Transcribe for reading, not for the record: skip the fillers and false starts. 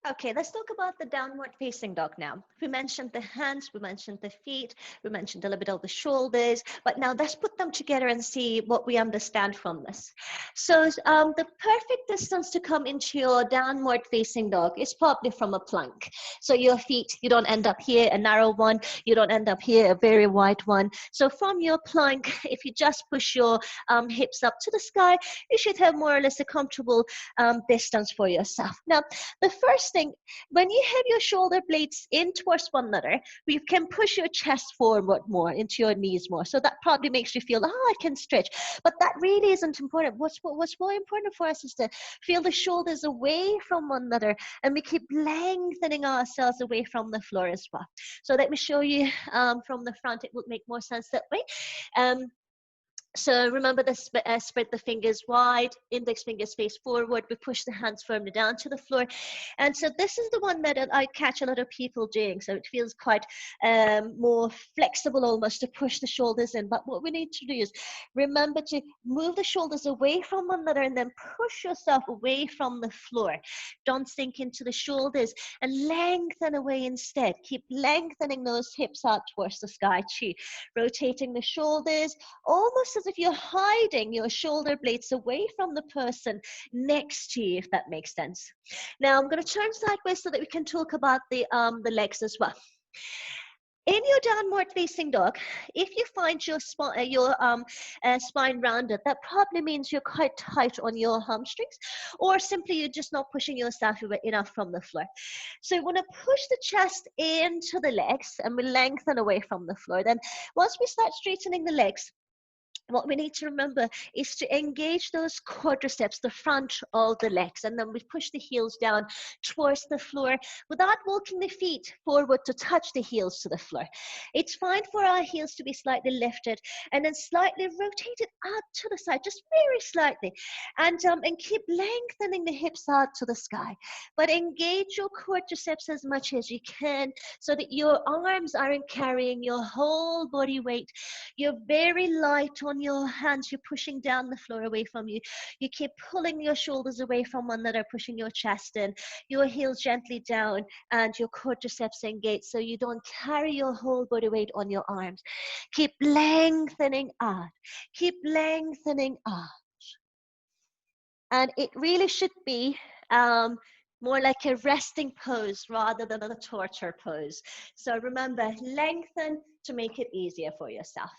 Okay, let's talk about the downward facing dog now. We mentioned the hands, we mentioned the feet, we mentioned a little bit of the shoulders, but now let's put them together and see what we understand from this. So the perfect distance to come into your downward facing dog is probably from a plank. So your feet, you don't end up here, a narrow one, you don't end up here, a very wide one. So from your plank, if you just push your hips up to the sky, you should have more or less a comfortable distance for yourself. Now, the first thing, when you have your shoulder blades in towards one another, you can push your chest forward more into your knees more. So that probably makes you feel, oh, I can stretch. But that really isn't important. What's more important for us is to feel the shoulders away from one another, and we keep lengthening ourselves away from the floor as well. So let me show you from the front. It would make more sense that way. So remember to spread the fingers wide, index fingers face forward. We push the hands firmly down to the floor. And so this is the one that I catch a lot of people doing. So it feels quite more flexible almost to push the shoulders in. But what we need to do is remember to move the shoulders away from one another and then push yourself away from the floor. Don't sink into the shoulders and lengthen away instead. Keep lengthening those hips out towards the sky too. Rotating the shoulders, almost as if you're hiding your shoulder blades away from the person next to you, if that makes sense. Now I'm going to turn sideways so that we can talk about the legs as well. In your downward facing dog, if you find your spine rounded, that probably means you're quite tight on your hamstrings, or simply you're just not pushing yourself enough from the floor. So you want to push the chest into the legs and we lengthen away from the floor. Then once we start straightening the legs, what we need to remember is to engage those quadriceps, the front of the legs, and then we push the heels down towards the floor without walking the feet forward to touch the heels to the floor. It's fine for our heels to be slightly lifted and then slightly rotated out to the side, just very slightly, and keep lengthening the hips out to the sky. But engage your quadriceps as much as you can so that your arms aren't carrying your whole body weight. You're very light on your hands. You're pushing down the floor away from you. You keep pulling your shoulders away from one another, pushing your chest in, your heels gently down, and your quadriceps engaged so you don't carry your whole body weight on your arms. Keep lengthening out. Keep lengthening out. And it really should be more like a resting pose rather than a torture pose. So remember, lengthen to make it easier for yourself.